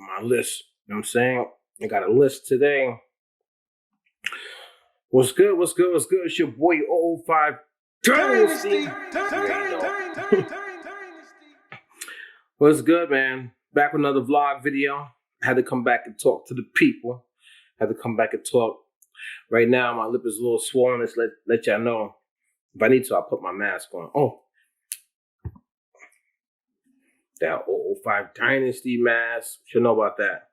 my list. You know what I'm saying? I got a list today. What's good? What's good? What's good? It's your boy 005 Dynasty. What's good, man? Back with another vlog video. I had to come back and talk to the people. I had to come back and talk. Right now, my lip is a little swollen. Let's let y'all know. If I need to, I'll put my mask on. Oh. That 005 Dynasty mask. Should know about that.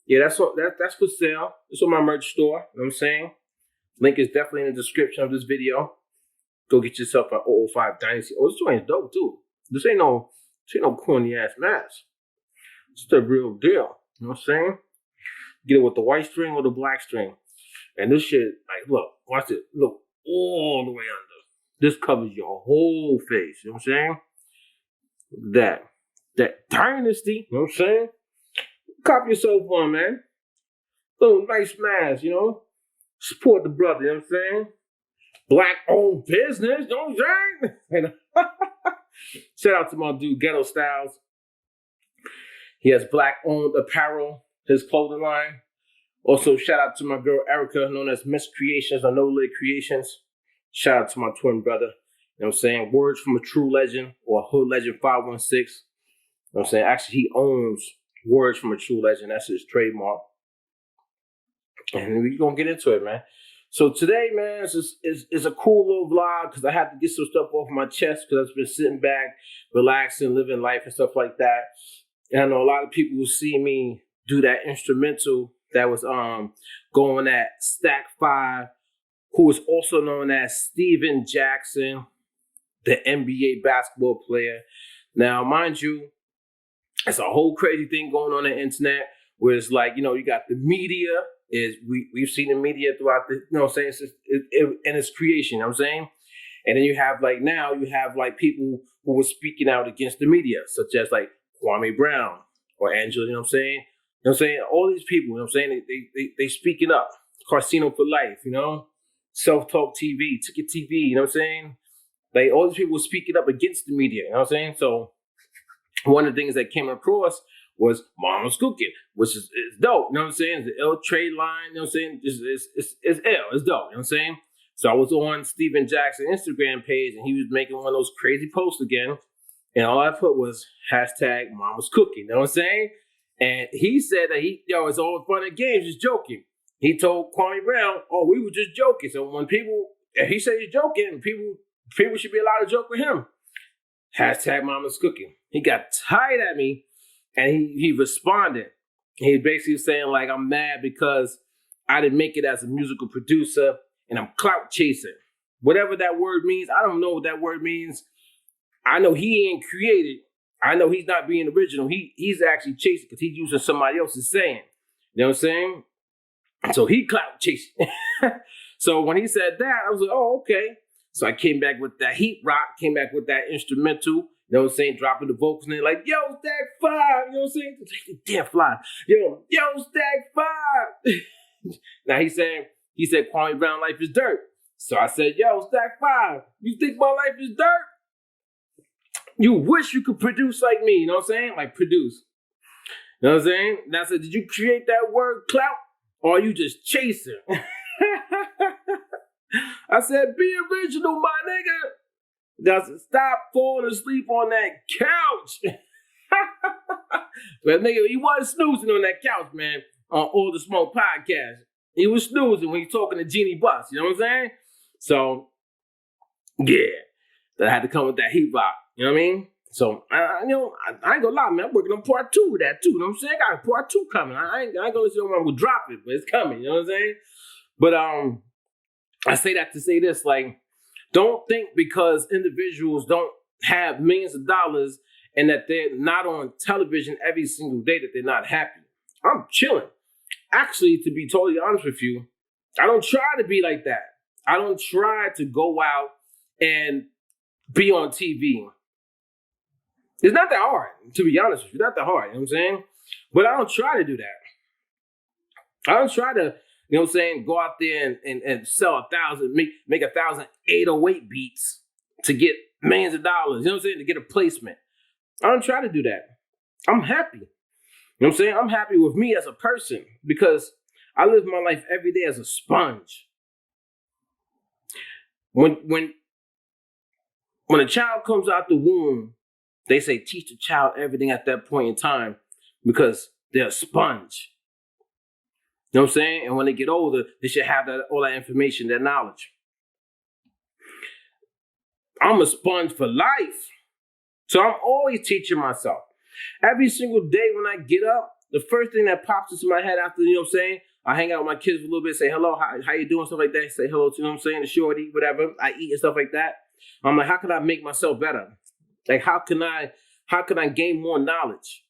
Yeah, that's for sale. It's on my merch store. You know what I'm saying? Link is definitely in the description of this video. Go get yourself an 005 Dynasty. Oh, this joint is dope too. This ain't no corny ass mask. It's the real deal. You know what I'm saying? Get it with the white string or the black string. And this shit, like, look, watch it. Look, all the way under. This covers your whole face. You know what I'm saying? That Dynasty. You know what I'm saying? Cop yourself one, man. Little nice mask, you know? Support the brother, you know what I'm saying? Black-owned business, you know what I'm saying? Shout out to my dude, Ghetto Styles. He has black-owned apparel, his clothing line. Also, shout out to my girl, Erica, known as Miss Creations or No Lid Creations. Shout out to my twin brother. You know what I'm saying? Words from a true legend or Hood Legend 516. You know what I'm saying? Actually, he owns Words from a True Legend. That's his trademark. And we're going to get into it, man. So today, man, is a cool little vlog because I had to get some stuff off my chest because I've been sitting back, relaxing, living life and stuff like that. And I know a lot of people will see me do that instrumental that was going at Stack 5, who is also known as Steven Jackson, the NBA basketball player. Now, mind you, it's a whole crazy thing going on the internet where it's like, you know, you got the media. We've seen the media throughout the, you know what I'm saying, and its creation, you know what I'm saying? And then you have like people who were speaking out against the media, such as like Kwame Brown or Angela, you know what I'm saying? You know what I'm saying? All these people, you know what I'm saying? They speaking up. Carcino for life, you know? Self-talk TV, Ticket TV, you know what I'm saying? Like all these people were speaking up against the media, you know what I'm saying? So one of the things that came across was Mama's Cooking, which is dope, you know what I'm saying? It's the L trade line, you know what I'm saying? It's L, it's dope, you know what I'm saying? So I was on Steven Jackson's Instagram page and he was making one of those crazy posts again. And all I put was hashtag Mama's Cooking, you know what I'm saying? And he said that it's all fun and games, just joking. He told Kwame Brown, oh, we were just joking. So when if he said he's joking, people should be allowed to joke with him. Hashtag Mama's Cooking. He got tired at me and he responded. He basically saying like, I'm mad because I didn't make it as a musical producer and I'm clout chasing. Whatever that word means, I don't know what that word means. I know he ain't created. I know he's not being original. He's actually chasing because he's using somebody else's saying. You know what I'm saying? So he clout chasing. So when he said that, I was like, oh, okay. So I came back with that heat rock, came back with that instrumental, you know what I'm saying, dropping the vocals and they're like, yo, Stack 5, you know what I'm saying? Damn fly. Yo, Stack 5. Now he said Kwame Brown life is dirt. So I said, yo, Stack 5, you think my life is dirt? You wish you could produce like me, you know what I'm saying? Like produce. You know what I'm saying? And I said, did you create that word clout or are you just chasing? I said, be original, my nigga. Doesn't stop falling asleep on that couch. But nigga, he wasn't snoozing on that couch, man, on All the Smoke podcast. He was snoozing when he talking to Jeannie Buss, you know what I'm saying? So, yeah, that I had to come with that heat rock, you know what I mean? So, I ain't gonna lie, man, I'm working on part 2 of that too, you know what I'm saying? I got part 2 coming. I ain't gonna let you know when I'm gonna drop it, but it's coming, you know what I'm saying? But, I say that to say this, like, don't think because individuals don't have millions of dollars and that they're not on television every single day that they're not happy. I'm chilling. Actually, to be totally honest with you, I don't try to be like that. I don't try to go out and be on TV. It's not that hard, to be honest with you. Not that hard, you know what I'm saying? But I don't try to do that. I don't try to, you know what I'm saying, go out there and sell 1,000, make 1,000 808 beats to get millions of dollars, you know what I'm saying, to get a placement. I don't try to do that. I'm happy. You know what I'm saying? I'm happy with me as a person because I live my life every day as a sponge. When a child comes out the womb, they say teach the child everything at that point in time because they're a sponge. You know what I'm saying? And when they get older, they should have all that information, that knowledge. I'm a sponge for life. So I'm always teaching myself. Every single day when I get up, the first thing that pops into my head after, you know what I'm saying, I hang out with my kids for a little bit, say hello, how you doing, stuff like that. Say hello to, you know what I'm saying, the shorty, whatever. I eat and stuff like that. I'm like, how can I make myself better? Like, how can I gain more knowledge?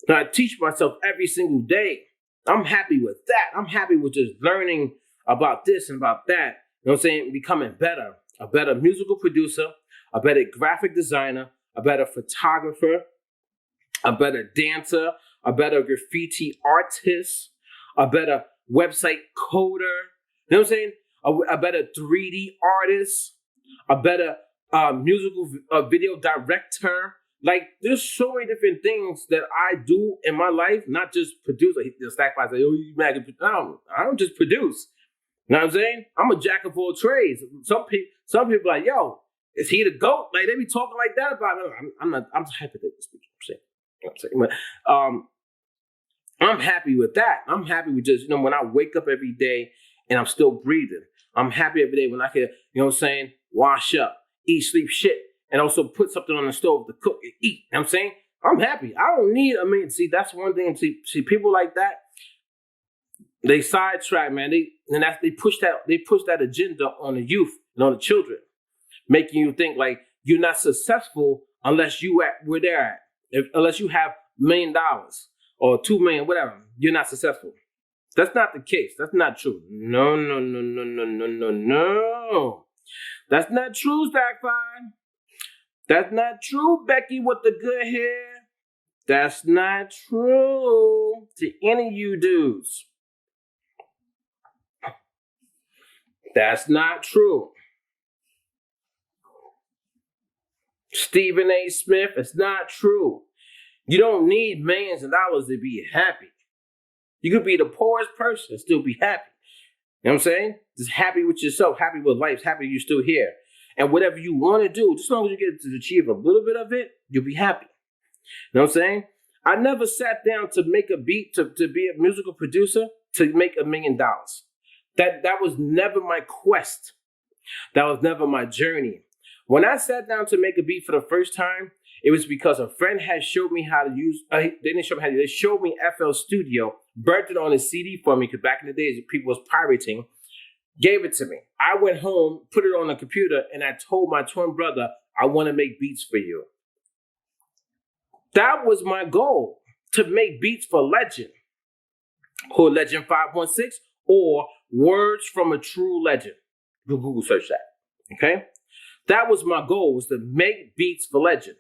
And I teach myself every single day. I'm happy with that. I'm happy with just learning about this and about that. You know what I'm saying? Becoming better. A better musical producer, a better graphic designer, a better photographer, a better dancer, a better graffiti artist, a better website coder. You know what I'm saying? A better 3D artist, a better musical video director. Like, there's so many different things that I do in my life, not just produce. Like, the stack by say, oh, you mad? I don't just produce. You know what I'm saying? I'm a jack of all trades. Some people like, yo, is he the GOAT? Like, they be talking like that about me. I'm hypothetically speaking. You know what I'm saying? But I'm happy with that. I'm happy with just, when I wake up every day and I'm still breathing. I'm happy every day when I can, you know what I'm saying, wash up, eat, sleep, shit, and also put something on the stove to cook and eat. You know what I'm saying? I'm happy. I don't need, see, that's one thing. See, people like that, they sidetrack, man. They push that agenda on the youth and on the children, making you think like you're not successful unless you at where they're at. Unless you have $1 million or 2 million, whatever, you're not successful. That's not the case. That's not true. No. That's not true, Stackfire. That's not true, Becky with the good hair. That's not true to any of you dudes. That's not true. Stephen A. Smith, it's not true. You don't need millions of dollars to be happy. You could be the poorest person and still be happy. You know what I'm saying? Just happy with yourself, happy with life, happy you're still here. And whatever you want to do, just as long as you get to achieve a little bit of it, you'll be happy. You know what I'm saying? I never sat down to make a beat, to be a musical producer, to make $1 million. That was never my quest. That was never my journey. When I sat down to make a beat for the first time, it was because a friend had showed me how to use, they didn't show me how to, they showed me FL Studio, burnt it on a CD for me, because back in the days, people was pirating, gave it to me. I went home, put it on the computer, and I told my twin brother, I want to make beats for you. That was my goal, to make beats for Legend, or Legend 516, or Words from a True Legend. Google search that, okay? That was my goal, was to make beats for Legend.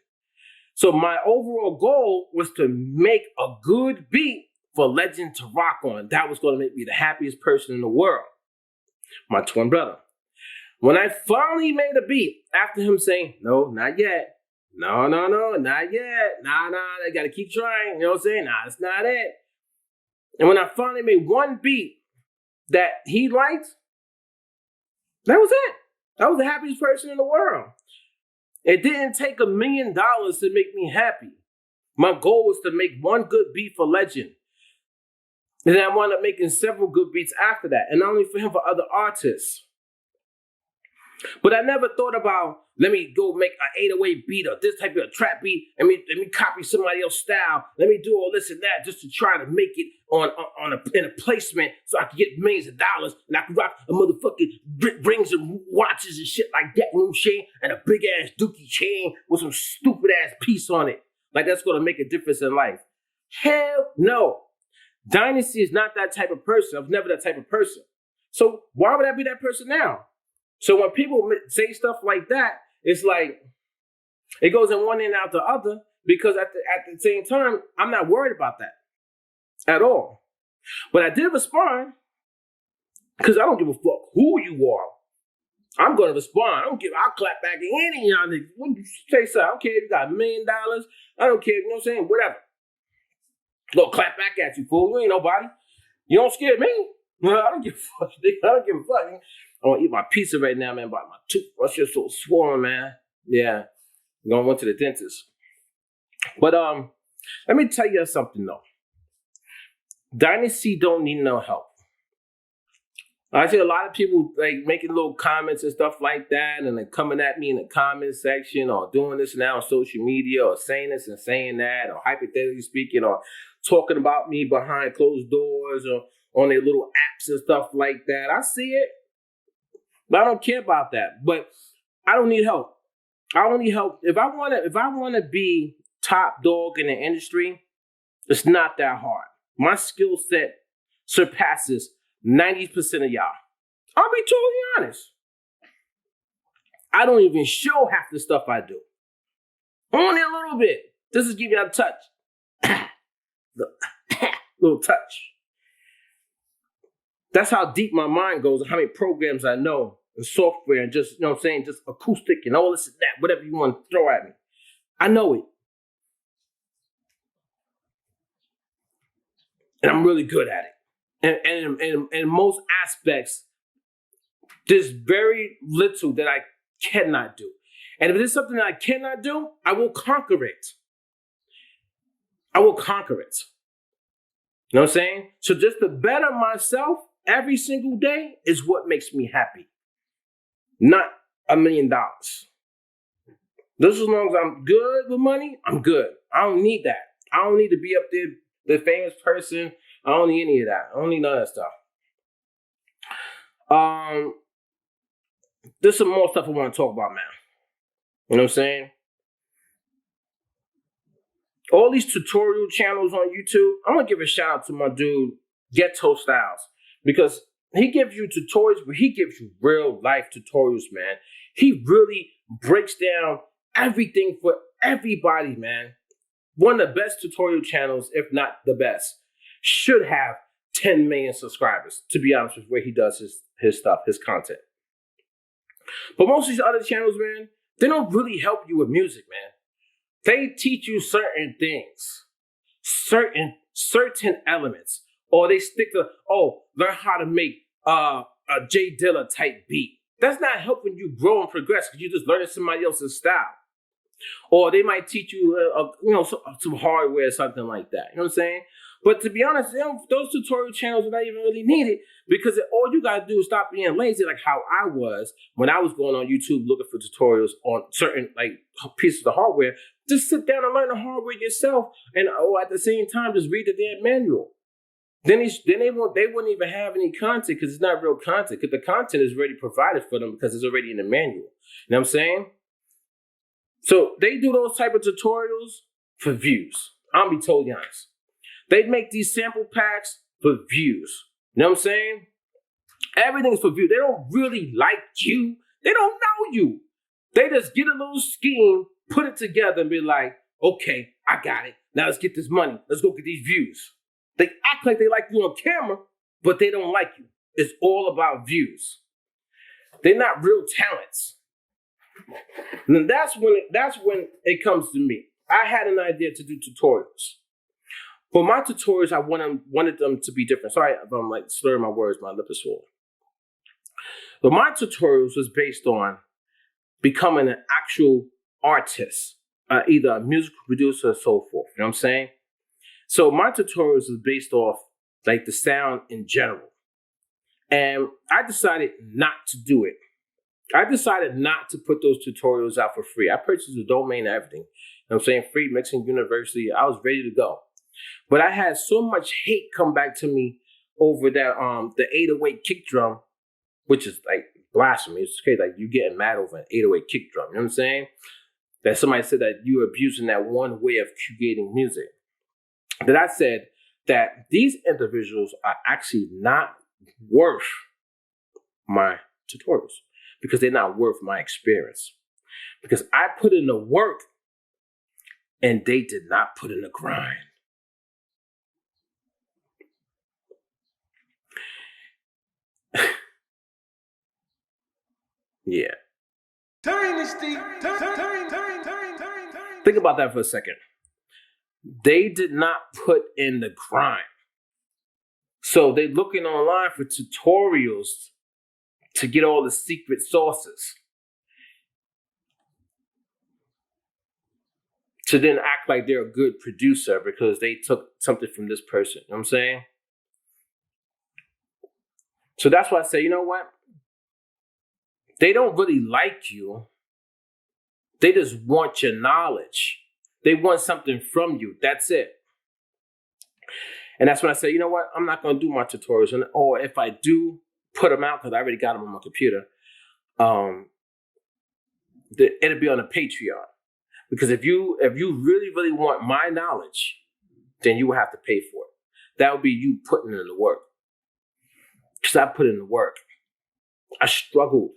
So my overall goal was to make a good beat for Legend to rock on. That was going to make me the happiest person in the world. My twin brother. When I finally made a beat, after him saying, no, not yet. No, not yet. Nah, I got to keep trying. You know what I'm saying? Nah, that's not it. And when I finally made one beat that he liked, that was it. I was the happiest person in the world. It didn't take $1 million to make me happy. My goal was to make one good beat for Legend. And then I wound up making several good beats after that. And not only for him, for other artists. But I never thought about, let me go make an 808 beat or this type of trap beat. Let me copy somebody else's style. Let me do all this and that just to try to make it in a placement so I can get millions of dollars and I can rock a motherfucking rings and watches and shit like that, you know what I'm saying? And a big ass dookie chain with some stupid ass piece on it. Like that's gonna make a difference in life. Hell no. Dynasty is not that type of person. I was never that type of person. So why would I be that person now? So when people say stuff like that, it's like, it goes in one end out the other, because at the same time, I'm not worried about that at all. But I did respond, because I don't give a fuck who you are. I'm going to respond. I'll clap back at any of y'all niggas. Say so. I don't care if you got $1 million. I don't care, you know what I'm saying? Whatever. Gonna clap back at you, fool. You ain't nobody. You don't scare me. No, I don't give a fuck. I don't give a fuck. I want to eat my pizza right now, man. But my toothbrush is so swollen, man. Yeah, I'm gonna went to the dentist. But let me tell you something though. Dynasty don't need no help. I see a lot of people like making little comments and stuff like that, and like coming at me in the comment section, or doing this now on social media, or saying this and saying that, or hypothetically speaking, or talking about me behind closed doors, or on their little apps and stuff like that. I see it, but I don't care about that. But I don't need help. I don't need help. If I wanna be top dog in the industry, it's not that hard. My skill set surpasses 90% of y'all. I'll be totally honest. I don't even show half the stuff I do. Only a little bit. This is giving you a touch. Little touch. That's how deep my mind goes and how many programs I know and software and just, you know what I'm saying, just acoustic and all this and that, whatever you want to throw at me. I know it. And I'm really good at it. And in most aspects, there's very little that I cannot do. And if there's something that I cannot do, I will conquer it. I will conquer it. You know what I'm saying? So just to better myself every single day is what makes me happy. Not $1 million. Just as long as I'm good with money, I'm good. I don't need that. I don't need to be up there, the famous person. I don't need any of that. I don't need none of that stuff. There's some more stuff I want to talk about, man. You know what I'm saying? All these tutorial channels on YouTube, I'm going to give a shout out to my dude, Ghetto Styles, because he gives you tutorials, but he gives you real life tutorials, man. He really breaks down everything for everybody, man. One of the best tutorial channels, if not the best, should have 10 million subscribers, to be honest with where he does his stuff, his content. But most of these other channels, man, they don't really help you with music, man. They teach you certain things, certain elements, or they stick to, learn how to make a J Dilla type beat. That's not helping you grow and progress because you're just learning somebody else's style. Or they might teach you, some hardware or something like that. You know what I'm saying? But to be honest, those tutorial channels are not even really needed because all you got to do is stop being lazy like how I was when I was going on YouTube looking for tutorials on certain pieces of hardware. Just sit down and learn the hardware yourself and at the same time just read the damn manual. Then they wouldn't even have any content because it's not real content because the content is already provided for them because it's already in the manual. You know what I'm saying? So they do those type of tutorials for views. I'll be totally honest. They make these sample packs for views. You know what I'm saying? Everything's for views. They don't really like you. They don't know you. They just get a little scheme, put it together and be like, okay, I got it. Now let's get this money. Let's go get these views. They act like they like you on camera, but they don't like you. It's all about views. They're not real talents. And that's when it comes to me. I had an idea to do tutorials. For my tutorials, I wanted them to be different. Sorry if I'm slurring my words, my lip is swollen. But my tutorials was based on becoming an actual artist, either a musical producer or so forth. You know what I'm saying? So my tutorials is based off the sound in general. And I decided not to do it. I decided not to put those tutorials out for free. I purchased the domain and everything. You know what I'm saying? Free Mixing University. I was ready to go. But I had so much hate come back to me over that the 808 kick drum, which is blasphemy. It's crazy. You getting mad over an 808 kick drum. You know what I'm saying? That somebody said that you're abusing that one way of creating music. That I said that these individuals are actually not worth my tutorials because they're not worth my experience. Because I put in the work and they did not put in the grind. Yeah. Dynasty. Think about that for a second. They did not put in the grind. So they're looking online for tutorials to get all the secret sauces, to then act like they're a good producer because they took something from this person. You know what I'm saying? So that's why I say, you know what? They don't really like you. They just want your knowledge. They want something from you. That's it. And that's when I say, you know what? I'm not going to do my tutorials. Or if I do, put them out because I already got them on my computer. It'll be on a Patreon. Because if you really, really want my knowledge, then you will have to pay for it. That would be you putting in the work. Because I put in the work. I struggled.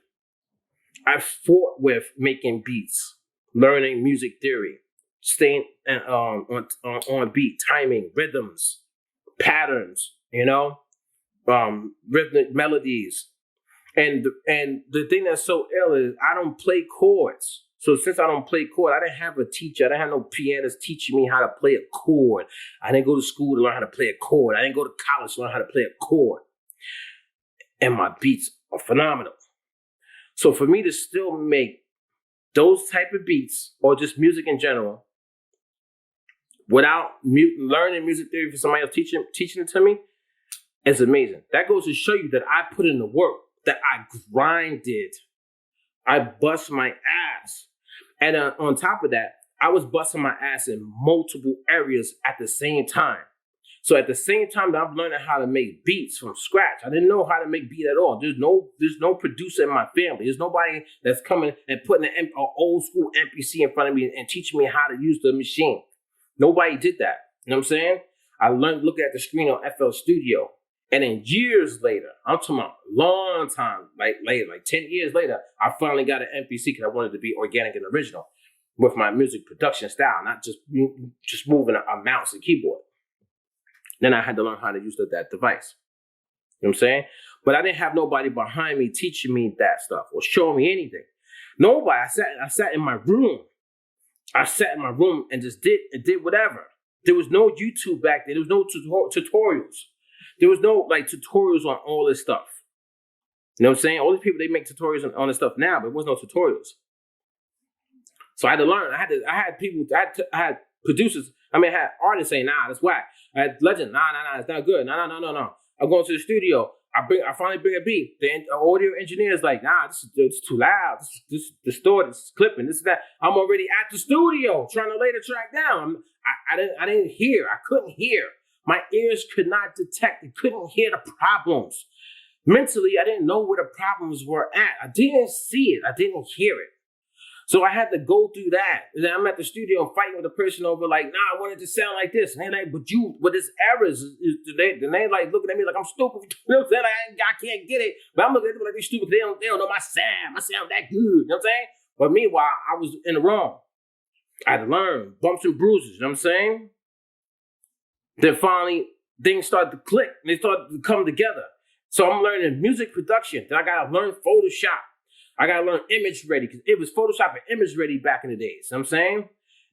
I fought with making beats, learning music theory, staying on beat, timing, rhythms, patterns, rhythmic melodies. And the thing that's so ill is I don't play chords. So since I don't play chord, I didn't have a teacher. I didn't have no pianist teaching me how to play a chord. I didn't go to school to learn how to play a chord. I didn't go to college to learn how to play a chord. And my beats are phenomenal. So for me to still make those type of beats or just music in general without learning music theory for somebody else teaching it to me is amazing. That goes to show you that I put in the work, that I grinded. I bust my ass. And on top of that, I was busting my ass in multiple areas at the same time. So at the same time that I'm learning how to make beats from scratch, I didn't know how to make beat at all. There's no producer in my family. There's nobody that's coming and putting an old school MPC in front of me and teaching me how to use the machine. Nobody did that. You know what I'm saying? I learned looking at the screen on FL Studio. And then years later, I'm talking about a long time, like 10 years later, I finally got an MPC because I wanted to be organic and original with my music production style, not just moving a mouse and keyboard. Then I had to learn how to use that device. You know what I'm saying? But I didn't have nobody behind me teaching me that stuff or showing me anything. Nobody. I sat in my room. I sat in my room and just did whatever. There was no YouTube back then. There was no tutorials. There was no tutorials on all this stuff. You know what I'm saying? All these people, they make tutorials on this stuff now, but there was no tutorials. So I had to learn. I had people. I had producers. I had artists saying, "Nah, that's whack." I had legend. Nah, it's not good. No. I'm going to the studio. I finally bring a beat. The audio engineer is like, "Nah, it's too loud. This distorted. This clipping. This that." I'm already at the studio trying to lay the track down. I didn't hear. I couldn't hear. My ears could not detect. It couldn't hear the problems. Mentally, I didn't know where the problems were at. I didn't see it. I didn't hear it. So I had to go through that. And then I'm at the studio fighting with the person over I wanted to sound like this. And they're like, but this errors. They looking at me like I'm stupid. You know what I'm saying? I can't get it. But I'm looking at them like they're stupid. They don't know my sound. My sound that good. You know what I'm saying? But meanwhile, I was in the wrong. I had to learn. Bumps and bruises. You know what I'm saying? Then finally, things started to click. And they started to come together. So I'm learning music production. Then I got to learn Photoshop. I got to learn image ready because it was Photoshop and image ready back in the days. You know what I'm saying? You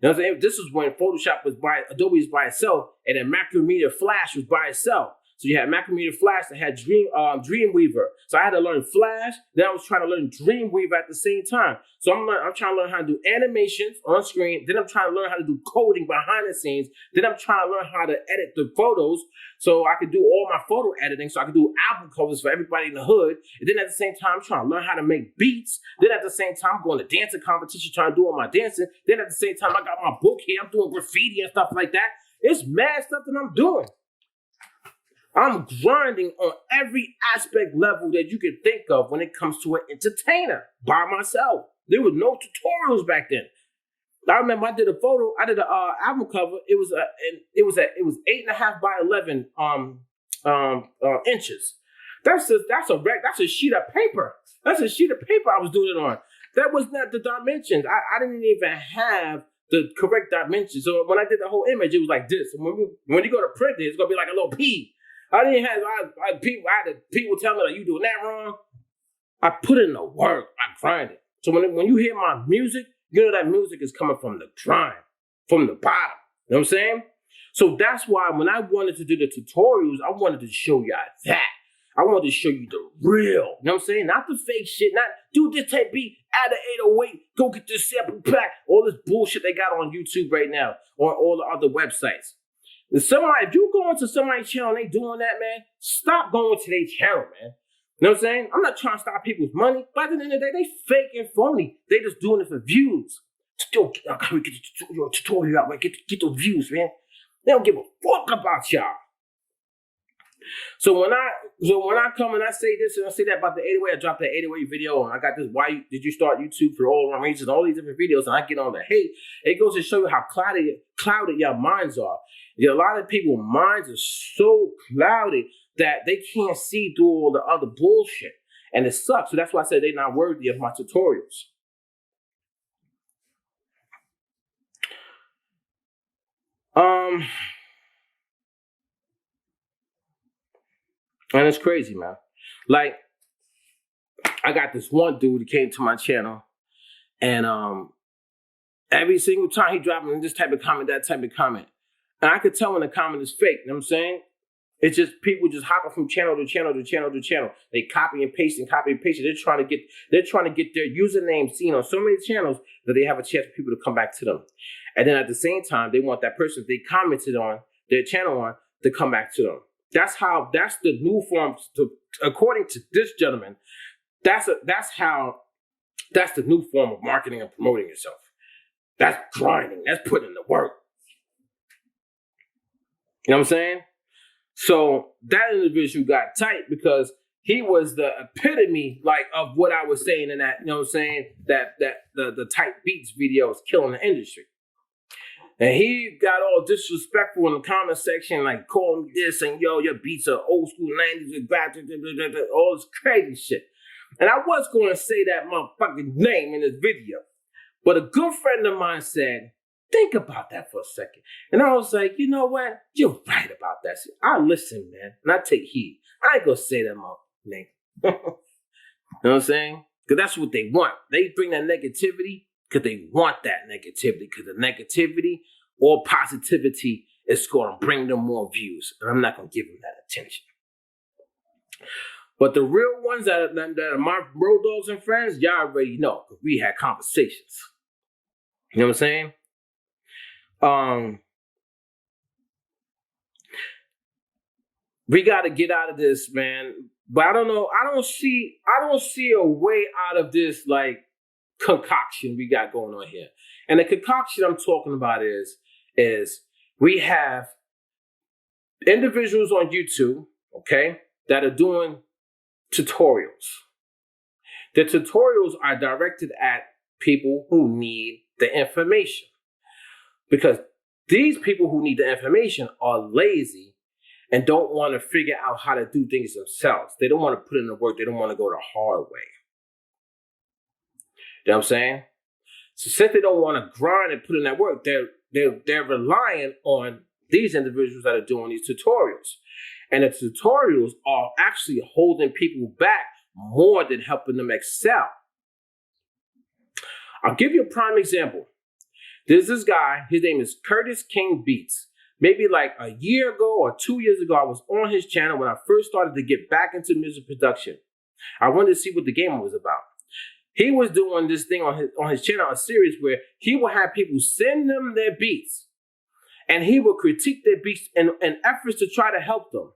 know what I'm saying? This was when Photoshop was Adobe was by itself and then Macromedia Flash was by itself. So you had Macromedia Flash that had Dreamweaver. So I had to learn Flash. Then I was trying to learn Dreamweaver at the same time. So I'm trying to learn how to do animations on screen. Then I'm trying to learn how to do coding behind the scenes. Then I'm trying to learn how to edit the photos so I could do all my photo editing. So I could do album covers for everybody in the hood. And then at the same time, I'm trying to learn how to make beats. Then at the same time, I'm going to dancing competition, trying to do all my dancing. Then at the same time, I got my book here. I'm doing graffiti and stuff like that. It's mad stuff that I'm doing. I'm grinding on every aspect level that you can think of when it comes to an entertainer by myself. There was no tutorials back then. I remember I did an album cover. It was 8.5 by 11 inches. That's a sheet of paper. That's a sheet of paper I was doing it on. That was not the dimensions. I didn't even have the correct dimensions. So when I did the whole image, it was like this. When you go to print it, it's gonna be like a little P. I had people tell me, like, you doing that wrong. I put in the work. I grind it. So when you hear my music, you know that music is coming from the grind, from the bottom. You know what I'm saying? So that's why when I wanted to do the tutorials, I wanted to show y'all that. I wanted to show you the real. You know what I'm saying? Not the fake shit. Not do this type beat, add an 808, go get this sample pack. All this bullshit they got on YouTube right now, or all the other websites. If you go into somebody's channel and they doing that, man, stop going to their channel, man. You know what I'm saying? I'm not trying to stop people's money, but at the end of the day, they fake and phony. They just doing it for views. Still, can we get your tutorial out, man? Get those views, man. They don't give a fuck about y'all. So when I come and I say this and I say that about the 808, I dropped that 808 video and I got this, why did you start YouTube for all around reasons, all these different videos, and I get on the hate. It goes to show you how clouded your minds are. A lot of people's minds are so clouded that they can't see through all the other bullshit. And it sucks. So that's why I said they're not worthy of my tutorials. And it's crazy, man. Like, I got this one dude who came to my channel, and every single time he dropping this type of comment, that type of comment, and I could tell when the comment is fake. You know what I'm saying? It's just people just hopping from channel to channel to channel to channel. They copy and paste. They're trying to get their username seen on so many channels that they have a chance for people to come back to them. And then at the same time, they want that person they commented on their channel on to come back to them. That's the new form, according to this gentleman, that's the new form of marketing and promoting yourself. That's grinding. That's putting in the work. You know what I'm saying? So that individual got tight because he was the epitome, like, of what I was saying in that, you know what I'm saying, that the tight beats video is killing the industry. And he got all disrespectful in the comment section, like calling me this and yo, your beats are old school 90s, all this crazy shit. And I was going to say that motherfucking name in this video. But a good friend of mine said, think about that for a second. And I was like, you know what? You're right about that shit. I listen, man, and I take heed. I ain't going to say that motherfucking name. You know what I'm saying? Because that's what they want. They bring that negativity because they want that negativity. Because the negativity or positivity is going to bring them more views. And I'm not going to give them that attention. But the real ones that are my road dogs and friends, y'all already know. We had conversations. You know what I'm saying? We got to get out of this, man. But I don't know. I don't see a way out of this, like, concoction we got going on here. And the concoction I'm talking about is we have individuals on YouTube, okay, that are doing tutorials. The tutorials are directed at people who need the information. Because these people who need the information are lazy and don't want to figure out how to do things themselves. They don't want to put in the work. They don't want to go the hard way. You know what I'm saying? So since they don't want to grind and put in that work, they're relying on these individuals that are doing these tutorials. And the tutorials are actually holding people back more than helping them excel. I'll give you a prime example. There's this guy, his name is Curtis King Beats. Maybe like a year ago or 2 years ago, I was on his channel when I first started to get back into music production. I wanted to see what the game was about. He was doing this thing on his channel, a series where he would have people send them their beats, and he would critique their beats in efforts to try to help them.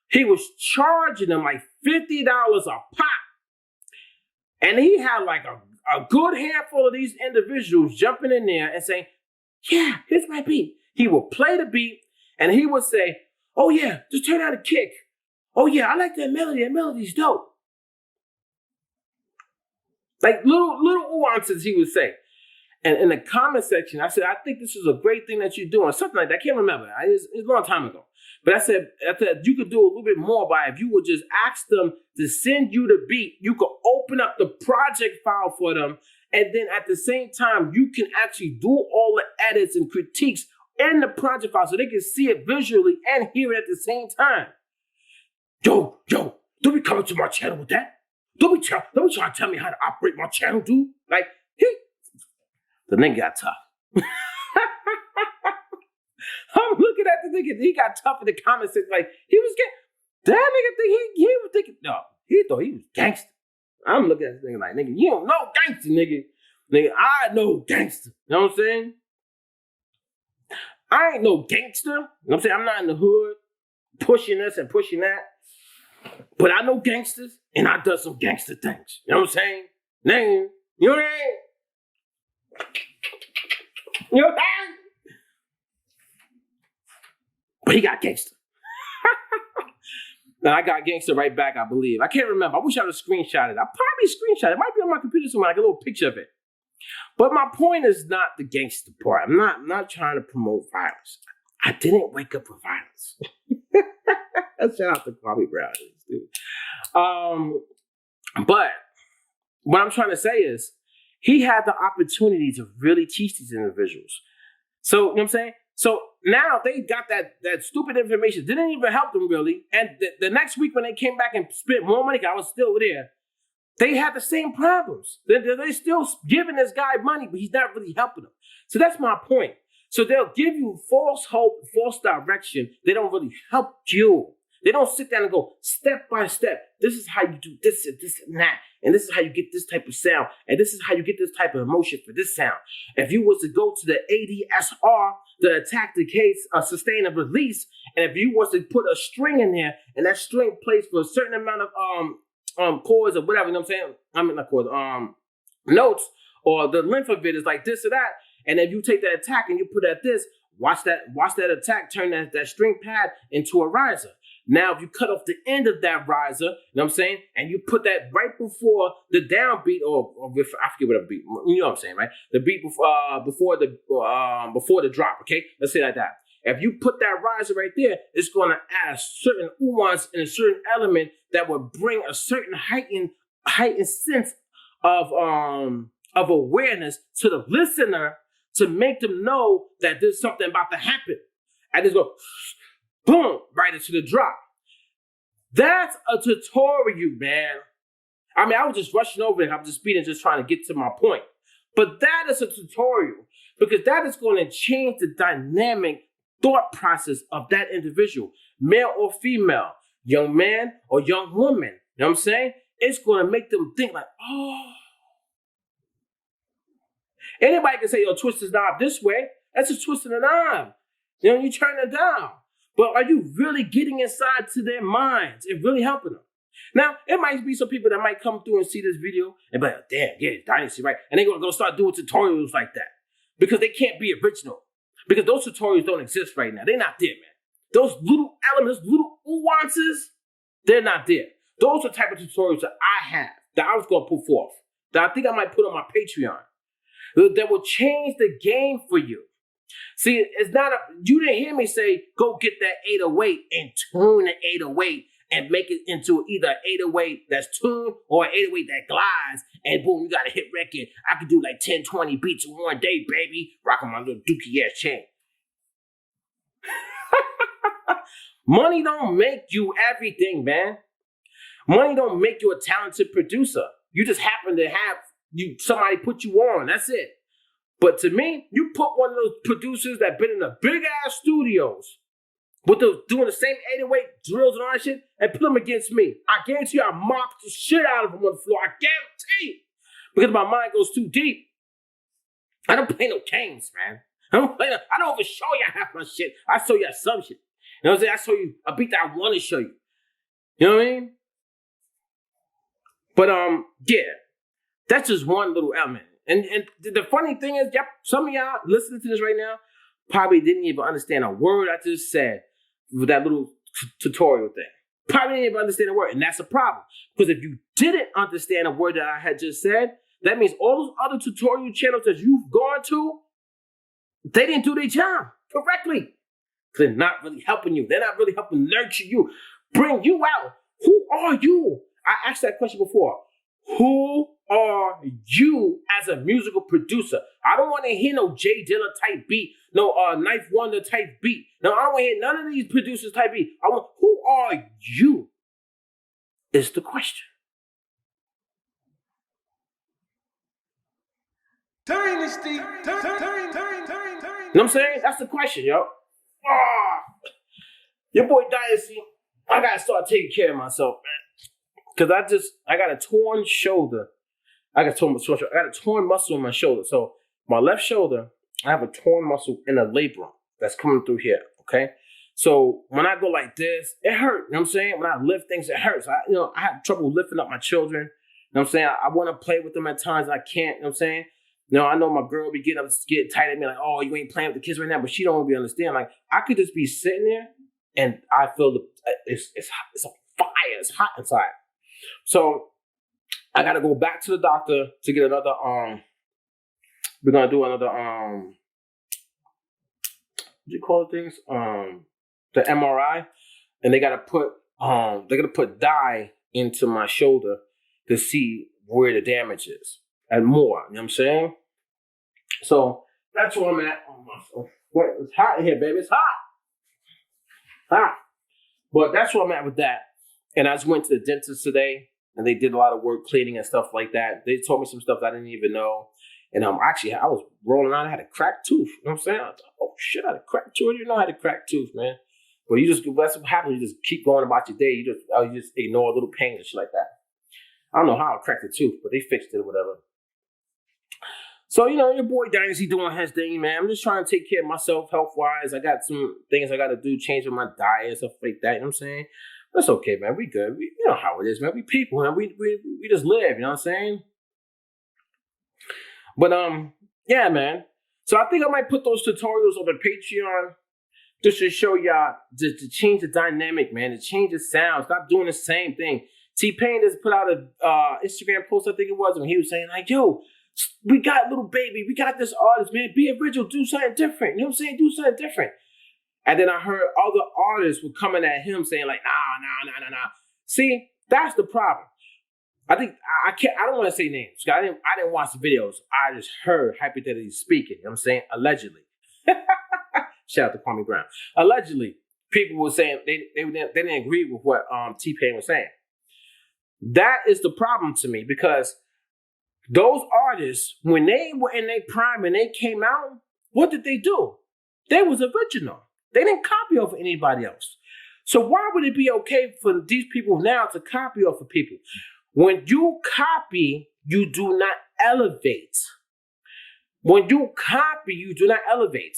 He was charging them like $50 a pop. And he had like a good handful of these individuals jumping in there and saying, yeah, here's my beat. He would play the beat and he would say, oh yeah, just turn out a kick. Oh yeah, I like that melody. That melody's dope. Like little nuances he would say. And in the comment section, I said, I think this is a great thing that you're doing. Something like that. I can't remember. It's a long time ago. But I said you could do a little bit more by if you would just ask them to send you the beat. You could open up the project file for them. And then at the same time, you can actually do all the edits and critiques in the project file so they can see it visually and hear it at the same time. Yo, don't be coming to my channel with that. Don't be trying to tell me how to operate my channel, dude. Like, the nigga got tough. I'm looking at the nigga. He got tough in the comments. Like, he was getting, that nigga think he was thinking, no, he thought he was gangster. I'm looking at this nigga like, nigga, you don't know gangster, nigga. Nigga, I know gangster. You know what I'm saying? I ain't no gangster. You know what I'm saying? I'm not in the hood pushing this and pushing that. But I know gangsters, and I done some gangster things. You know what I'm saying? Nigga, you know what I mean? You know what I'm saying? But he got gangster. And I got gangster right back, I believe. I can't remember. I wish I would have screenshot it. I probably screenshot it. It might be on my computer somewhere, like a little picture of it. But my point is not the gangster part. I'm not trying to promote violence. I didn't wake up with violence. Shout out to Bobby Brown, dude. But what I'm trying to say is he had the opportunity to really teach these individuals. So, you know what I'm saying? So now they got that stupid information. Didn't even help them really. And the next week when they came back and spent more money, I was still there. They had the same problems. They're still giving this guy money, but he's not really helping them. So that's my point. So they'll give you false hope, false direction. They don't really help you. They don't sit down and go step by step. This is how you do this and this and that. And this is how you get this type of sound. And this is how you get this type of emotion for this sound. If you was to go to the ADSR, the attack, decay, sustain, and release, and if you was to put a string in there, and that string plays for a certain amount of chords or whatever, you know what I'm saying? I mean, not chords, notes, or the length of it is like this or that. And if you take that attack and you put it at this, watch that attack turn that string pad into a riser. Now, if you cut off the end of that riser, you know what I'm saying, and you put that right before the downbeat, or I forget what a beat, you know what I'm saying, right? The beat before the drop, okay? Let's say like that. If you put that riser right there, it's going to add a certain nuance and a certain element that will bring a certain heightened sense of awareness to the listener to make them know that there's something about to happen. And just go, boom, right into the drop. That's a tutorial, man. I mean, I was just rushing over it. I'm just speeding, just trying to get to my point. But that is a tutorial because that is going to change the dynamic thought process of that individual, male or female, young man or young woman. You know what I'm saying? It's going to make them think like, oh. Anybody can say, yo, twist this knob this way. That's a twist of the knob. You know, you turn it down. But are you really getting inside to their minds and really helping them? Now, it might be some people that might come through and see this video and be like, damn, yeah, Dynasty, right? And they're going to go start doing tutorials like that because they can't be original. Because those tutorials don't exist right now. They're not there, man. Those little elements, little nuances, they're not there. Those are the type of tutorials that I have, that I was going to put forth, that I think I might put on my Patreon, that will change the game for you. See, it's not you didn't hear me say, go get that 808 and tune the 808 and make it into either an 808 that's tuned or an 808 that glides, and boom, you got a hit record. I could do like 10, 20 beats in one day, baby, rocking my little dookie ass chain. Money don't make you everything, man. Money don't make you a talented producer. You just happen to have somebody put you on. That's it. But to me, you put one of those producers that been in the big ass studios with those doing the same 808 drills and all that shit, and put them against me. I guarantee you I mop the shit out of them on the floor. I guarantee you. Because my mind goes too deep. I don't play no games, man. I don't even show you half my shit. I show you some shit. You know what I'm saying? I show you a beat that I want to show you. You know what I mean? But yeah, that's just one little element. And the funny thing is, yep, some of y'all listening to this right now probably didn't even understand a word I just said with that little tutorial thing. Probably didn't even understand a word, and that's a problem. Because if you didn't understand a word that I had just said, that means all those other tutorial channels that you've gone to, they didn't do their job correctly. They're not really helping you. They're not really helping nurture you, bring you out. Who are you? I asked that question before. Who are you as a musical producer? I don't want to hear no Jay Dilla type beat, no Knife Wonder type beat. No, I don't want to hear none of these producers type beat. I want, who are you? Is the question. Dynasty. You know what I'm saying? That's the question, yo. Your boy Dynasty, I gotta start taking care of myself, man. Cause I got a torn shoulder. I got a torn muscle in my shoulder. So my left shoulder, I have a torn muscle in a labrum that's coming through here. Okay. So when I go like this, it hurts. You know what I'm saying? When I lift things, it hurts. I have trouble lifting up my children. You know what I'm saying? I want to play with them at times. I can't. You know what I'm saying? I know my girl be getting tight at me like, oh, you ain't playing with the kids right now, but she don't really understand. Like, I could just be sitting there and I feel it's a fire. It's hot inside. So I got to go back to the doctor to get another, we're going to do another, what do you call things? The MRI. And they got to put dye into my shoulder to see where the damage is and more. You know what I'm saying? So that's where I'm at. It's hot in here, baby. It's hot. But that's where I'm at with that. And I just went to the dentist today, and they did a lot of work cleaning and stuff like that. They told me some stuff that I didn't even know. And actually, I was rolling around. I had a cracked tooth. You know what I'm saying? I thought, oh, shit, I had a cracked tooth. I didn't know I had a cracked tooth, man. But that's what happens. You just keep going about your day. You just ignore a little pain and shit like that. I don't know how I cracked the tooth, but they fixed it or whatever. So, your boy Dynasty doing his thing, man. I'm just trying to take care of myself health-wise. I got some things I got to do, changing my diet and stuff like that. You know what I'm saying? That's okay, man. We good. You know how it is, man. We people, man. We just live, you know what I'm saying? But, yeah, man. So I think I might put those tutorials on the Patreon just to show y'all, to change the dynamic, man, to change the sound. Stop doing the same thing. T-Pain just put out a Instagram post, I think it was, when he was saying, like, yo, we got Little Baby. We got this artist, man. Be original. Do something different. You know what I'm saying? Do something different. And then I heard other artists were coming at him saying, like, nah. See, that's the problem. I think I don't want to say names. I didn't watch the videos. I just heard hypothetically speaking. You know what I'm saying? Allegedly. Shout out to Kwame Brown. Allegedly, people were saying they didn't agree with what T-Pain was saying. That is the problem to me, because those artists, when they were in their prime and they came out, what did they do? They was original. They didn't copy off of anybody else. So why would it be okay for these people now to copy off of people? When you copy, you do not elevate. When you copy, you do not elevate.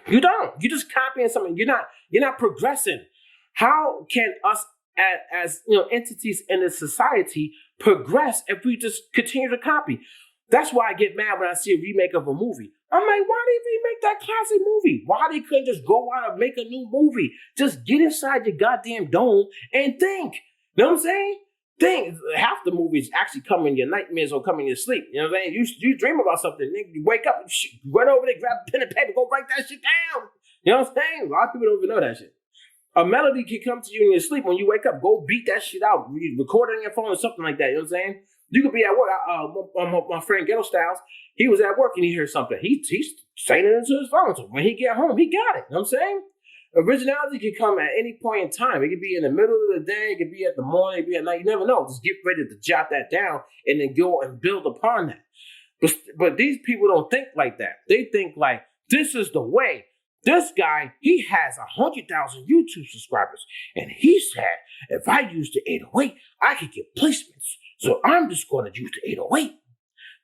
You don't. You're just copying something. You're not progressing. How can us as entities in the society progress if we just continue to copy? That's why I get mad when I see a remake of a movie. I'm like, why did they remake that classic movie? Why they couldn't just go out and make a new movie? Just get inside your goddamn dome and think. You know what I'm saying? Think. Half the movies actually come in your nightmares or come in your sleep. You know what I'm saying? You dream about something, nigga. You wake up, run over there, grab a pen and paper, go write that shit down. You know what I'm saying? A lot of people don't even know that shit. A melody can come to you in your sleep. When you wake up, go beat that shit out. Record it on your phone or something like that. You know what I'm saying? You could be at work. My friend Ghetto Styles, he was at work and he heard something. He's saying it into his phone. So when he get home, he got it. You know what I'm saying? Originality can come at any point in time. It could be in the middle of the day. It could be at the morning. It could be at night. You never know. Just get ready to jot that down and then go and build upon that. But these people don't think like that. They think like, this is the way. This guy, he has 100,000 YouTube subscribers. And he said, if I use the 808, I could get placements. So I'm just going to use the 808.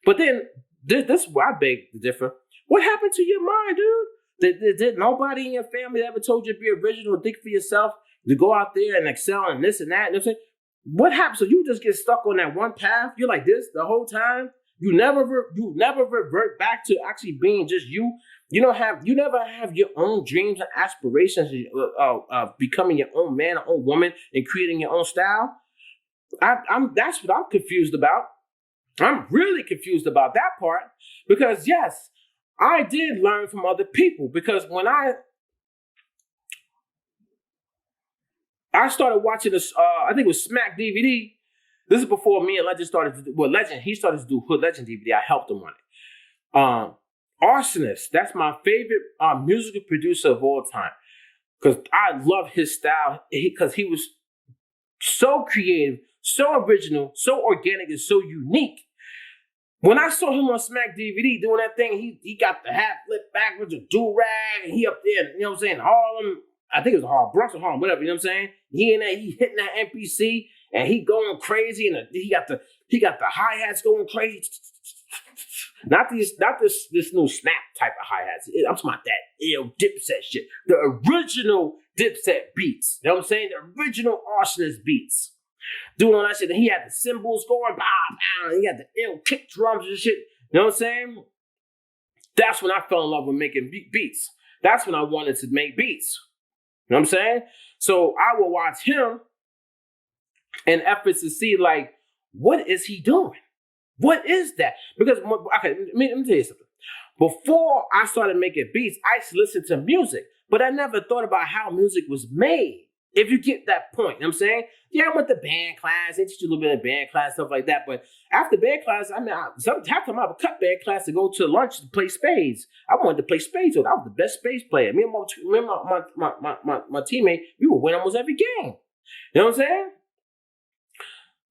But then, this is where I beg to differ. What happened to your mind, dude? Did nobody in your family ever told you to be original, think for yourself, to go out there and excel and this and that? And this? What happened? So you just get stuck on that one path? You're like this the whole time? You never revert back to actually being just you. You never have your own dreams and aspirations of becoming your own man or own woman and creating your own style. That's what I'm confused about. I'm really confused about that part, because yes, I did learn from other people, because when I started watching this, I think it was Smack DVD. This is before me and Legend started to do, he started to do Hood Legend DVD. I helped him on it. Arsonist, that's my favorite musical producer of all time, because I love his style, because he was so creative, so original, so organic, and so unique. When I saw him on Smack DVD doing that thing, he got the hat flipped backwards, a do-rag, and he up there, you know what I'm saying, Harlem, I think it was Harlem, Bronx or Harlem, whatever, you know what I'm saying? He in there, he hitting that MPC, and he going crazy, and he got the hi-hats going crazy. Not this new snap type of hi-hats. I'm talking about that Dipset shit. The original Dipset beats. You know what I'm saying? The original Arsonist beats. Doing all that shit. And he had the cymbals going, and he had the ill kick drums and shit. You know what I'm saying? That's when I fell in love with making beats. That's when I wanted to make beats. You know what I'm saying? So I will watch him in efforts to see, like, what is he doing? What is that? Because, okay, let me tell you something. Before I started making beats, I used to listen to music, but I never thought about how music was made. If you get that point, you know what I'm saying? Yeah, I went to band class. They teach you a little bit of band class, stuff like that. But after band class, half time I would cut band class to go to lunch to play spades. I wanted to play spades. So I was the best spades player. Me and my teammate, we would win almost every game. You know what I'm saying?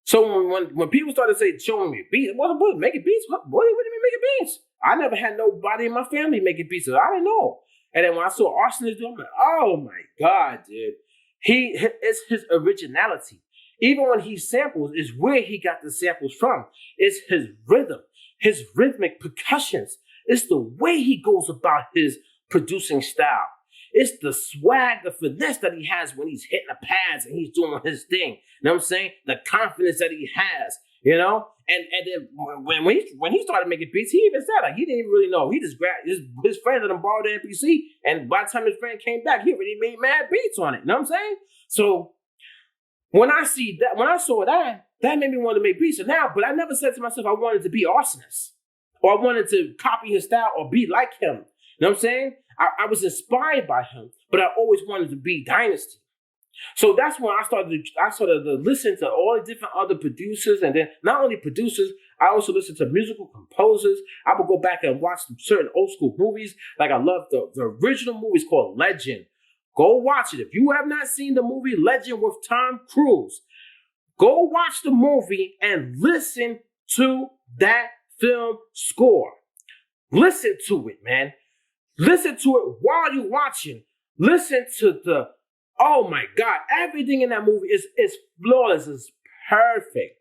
So when people started showing me beats, what making beats? What do you mean making beats? I never had nobody in my family making beats, so I didn't know. And then when I saw Arsonist do it, I'm like, oh my God, dude. It's his originality. Even when he samples, is where he got the samples from. It's his rhythm, his rhythmic percussions. It's the way he goes about his producing style. It's the swag, the finesse that he has when he's hitting the pads and he's doing his thing. You know what I'm saying? The confidence that he has, you know? And then when he started making beats, he even said, like, he didn't even really know. He just grabbed his friend let him borrow the MPC, and by the time his friend came back, he already made mad beats on it. You know what I'm saying? So when I saw that made me want to make beats. But I never said to myself I wanted to be Arsonist or I wanted to copy his style or be like him. You know what I'm saying? I was inspired by him, but I always wanted to be Dynasty. So that's when I started to listen to all the different other producers, and then not only producers, I also listened to musical composers. I would go back and watch certain old school movies. Like I love the original movies called Legend. Go watch it. If you have not seen the movie Legend with Tom Cruise, go watch the movie and listen to that film score. Listen to it, man. Listen to it while you're watching. Listen to oh my God, everything in that movie is flawless, is perfect.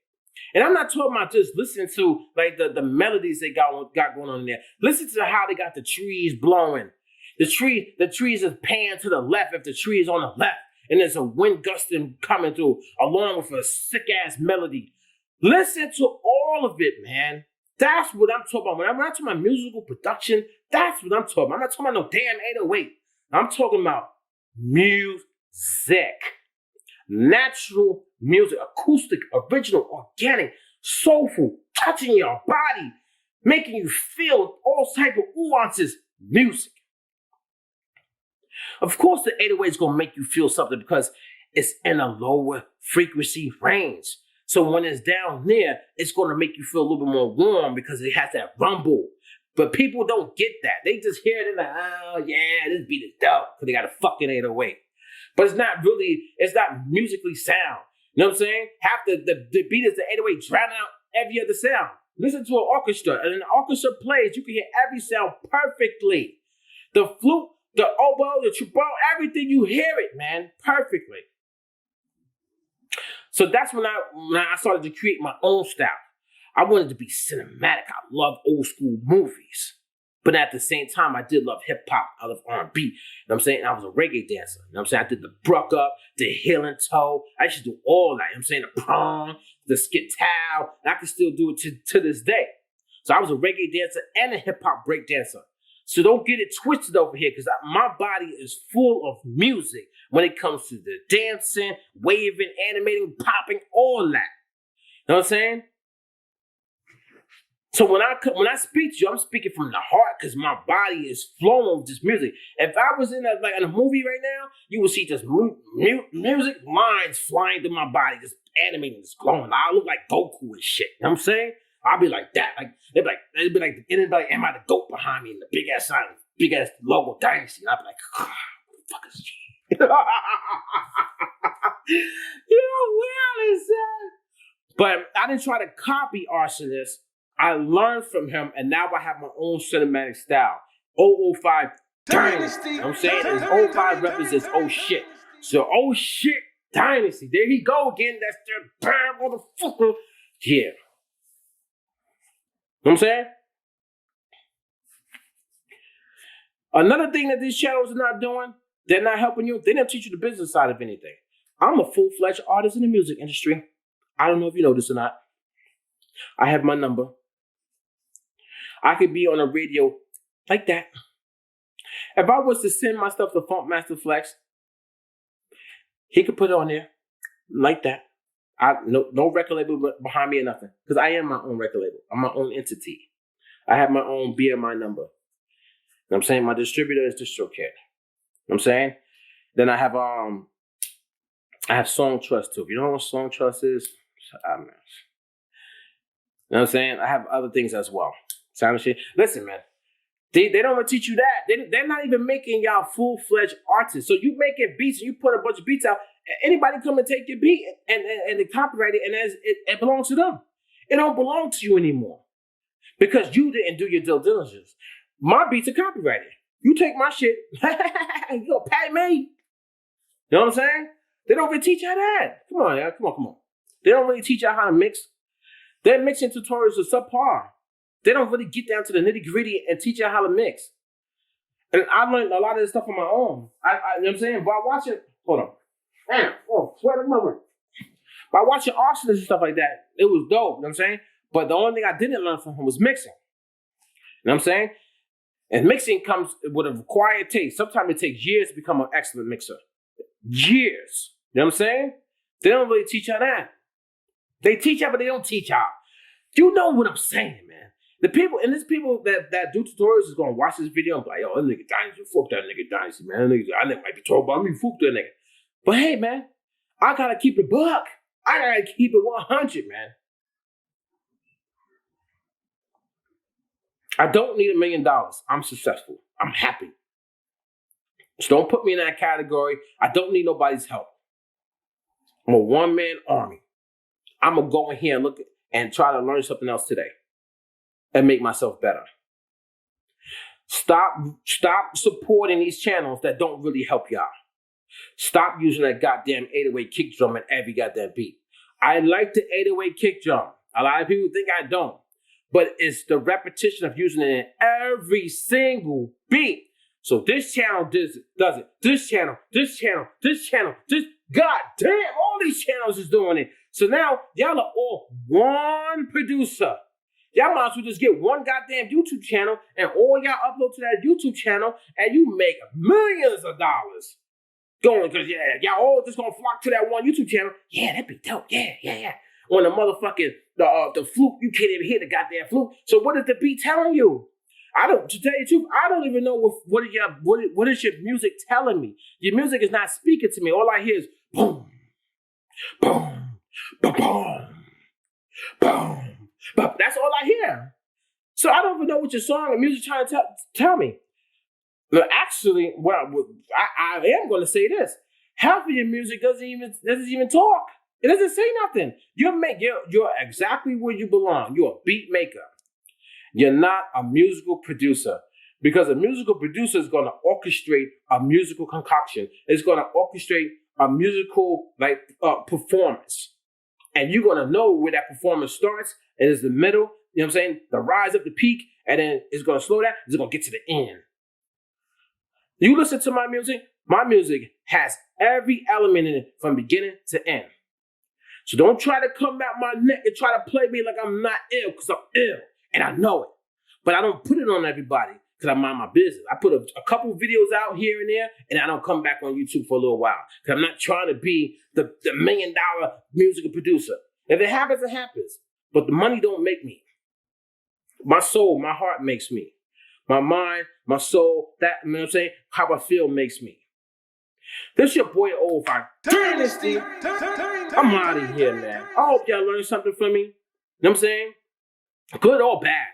And I'm not talking about just listening to like the melodies they got going on in there. Listen to how they got the trees blowing. The trees is pan to the left if the tree is on the left, and there's a wind gusting coming through along with a sick ass melody. Listen to all of it, man. That's what I'm talking about. When I'm not talking about musical production, that's what I'm talking about. I'm not talking about no damn 808. I'm talking about music. Natural music, acoustic, original, organic, soulful, touching your body, making you feel all type of nuances. Music. Of course, the 808 is going to make you feel something because it's in a lower frequency range. So when it's down there, it's going to make you feel a little bit more warm because it has that rumble. But people don't get that. They just hear it and like, oh yeah, this beat is dope because they got a fucking 808. But it's not musically sound. You know what I'm saying? Half the beat is the 808 drowning out every other sound. Listen to an orchestra, and an orchestra plays, you can hear every sound perfectly. The flute, the oboe, the trombone, everything, you hear it, man, perfectly. So that's when I started to create my own style. I wanted to be cinematic. I love old school movies. But at the same time, I did love hip-hop. I love R&B. You know what I'm saying? I was a reggae dancer. You know what I'm saying? I did the Bruck Up, the Heel and Toe. I used to do all that. You know what I'm saying? The prong, the skit-tow. And I can still do it to this day. So I was a reggae dancer and a hip-hop break dancer. So don't get it twisted over here because my body is full of music when it comes to the dancing, waving, animating, popping, all that. You know what I'm saying? So when I speak to you, I'm speaking from the heart because my body is flowing with this music. If I was in a movie right now, you would see just music lines flying through my body, just animating, just glowing. I look like Goku and shit. You know what I'm saying? I'll be like that. Like they'd be like, am I the goat behind me and the big ass sign, big ass logo Dynasty? And I'd be like, what the fuck is she? You know, well, is that? But I didn't try to copy Arsonist. I learned from him, and now I have my own cinematic style. 005 Dynasty. You know what I'm saying? It's 05 represents oh shit. So oh shit Dynasty. There he go again. That's the bad motherfucker. Yeah. You know what I'm saying? Another thing that these channels are not doing, they're not helping you. They don't teach you the business side of anything. I'm a full-fledged artist in the music industry. I don't know if you know this or not. I have my number. I could be on a radio like that. If I was to send my stuff to Funk Master Flex, he could put it on there like that. No record label behind me or nothing. Because I am my own record label. I'm my own entity. I have my own BMI number. You know what I'm saying? My distributor is DistroKid. You know what I'm saying? Then I have Song Trust too. If you don't know what Song Trust is, you know what I'm saying? I have other things as well. Sound shit. Listen, man. They don't even teach you that. They're not even making y'all full-fledged artists. So you making beats and you put a bunch of beats out. Anybody come and take your beat and they copyright it, and it belongs to them. It don't belong to you anymore because you didn't do your due diligence. My beats are copyrighted. You take my shit, you gonna pay me. You know what I'm saying? They don't even teach y'all that. Come on, y'all. Come on. They don't really teach y'all how to mix. Their mixing tutorials are subpar. They don't really get down to the nitty-gritty and teach you how to mix. And I learned a lot of this stuff on my own. You know what I'm saying? By watching, hold on. Damn, swear to mother. By watching arsonists and stuff like that, it was dope, you know what I'm saying? But the only thing I didn't learn from him was mixing. You know what I'm saying? And mixing comes with a required taste. Sometimes it takes years to become an excellent mixer. Years. You know what I'm saying? They don't really teach y'all that. They teach y'all, but they don't teach y'all. You know what I'm saying, man. The people, and there's people that do tutorials is gonna watch this video and be like, yo, that nigga Dynasty, fuck that nigga Dynasty, man. I nigga might be told about me, fuck that nigga. But hey, man, I gotta keep it buck. I gotta keep it 100, man. I don't need $1 million. I'm successful. I'm happy. So don't put me in that category. I don't need nobody's help. I'm a one-man army. I'm gonna go in here and look and try to learn something else today and make myself better. Stop supporting these channels that don't really help y'all. Stop using that goddamn 808 kick drum in every goddamn beat. I like the 808 kick drum. A lot of people think I don't. But it's the repetition of using it in every single beat. So this channel does it. This channel, goddamn, all these channels is doing it. So now y'all are all one producer. Y'all might as well just get one goddamn YouTube channel and all y'all upload to that YouTube channel and you make millions of dollars. Going, because y'all all just gonna flock to that one YouTube channel. Yeah, that'd be dope. Yeah. On the motherfucking, the flute, you can't even hear the goddamn flute. So what is the beat telling you? To tell you the truth, I don't even know what is your music telling me. Your music is not speaking to me. All I hear is boom, boom, boom, boom, boom. But that's all I hear. So I don't even know what your song and music trying to tell me. But actually, I am going to say this: half of your music doesn't even talk. It doesn't say nothing. You're exactly where you belong. You're a beat maker. You're not a musical producer, because a musical producer is going to orchestrate a musical concoction. It's going to orchestrate a musical performance, and you're going to know where that performance starts and is the middle. You know what I'm saying? The rise up the peak, and then it's going to slow down. It's going to get to the end. You listen to my music. My music has every element in it from beginning to end. So don't try to come at my neck and try to play me like I'm not ill, because I'm ill. And I know it. But I don't put it on everybody because I mind my business. I put a couple videos out here and there, and I don't come back on YouTube for a little while. Because I'm not trying to be the $1 million musical producer. If it happens, it happens. But the money don't make me. My soul, my heart makes me. My mind, my soul, you know what I'm saying? How I feel makes me. This your boy 05 Dynasty. I'm out of here, man. I hope y'all learned something from me. You know what I'm saying? Good or bad.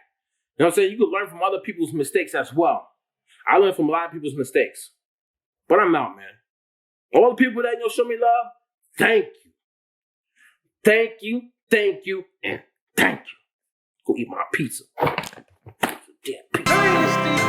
You know what I'm saying? You can learn from other people's mistakes as well. I learned from a lot of people's mistakes. But I'm out, man. All the people that show me love, thank you. Thank you, and thank you. Go eat my pizza. Damn pizza. Dynasty.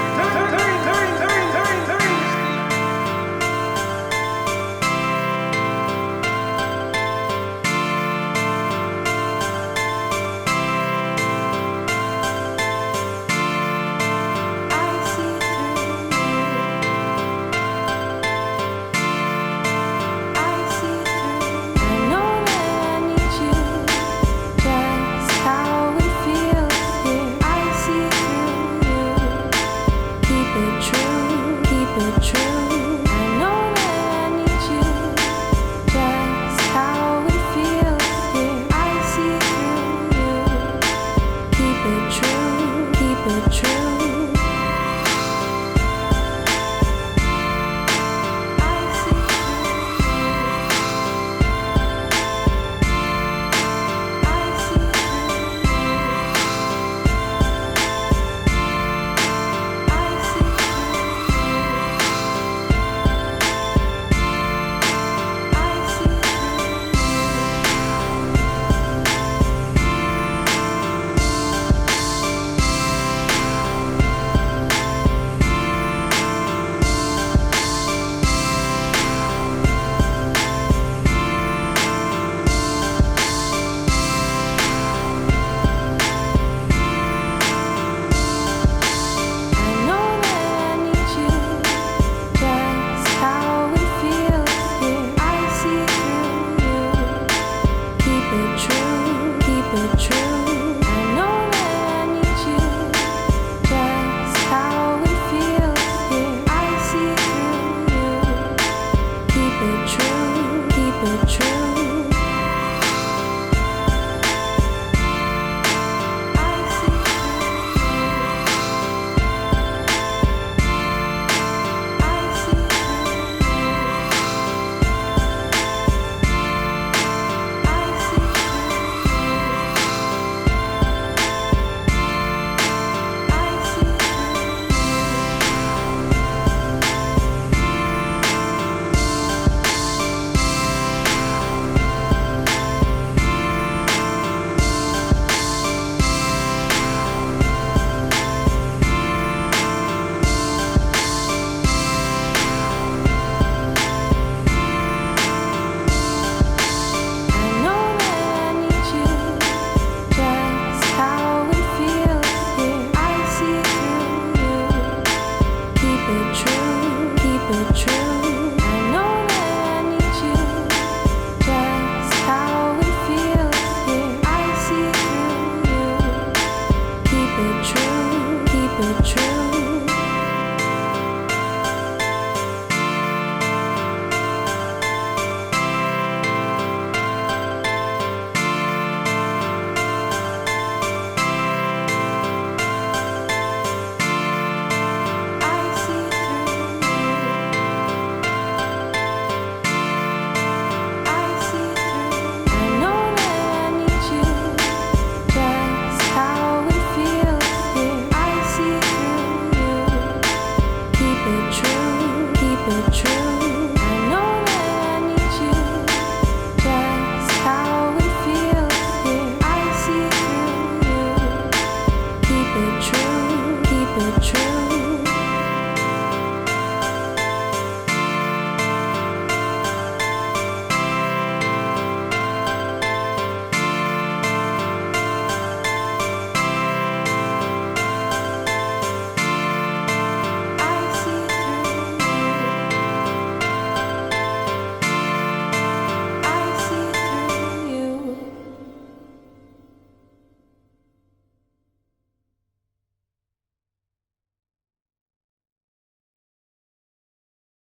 True.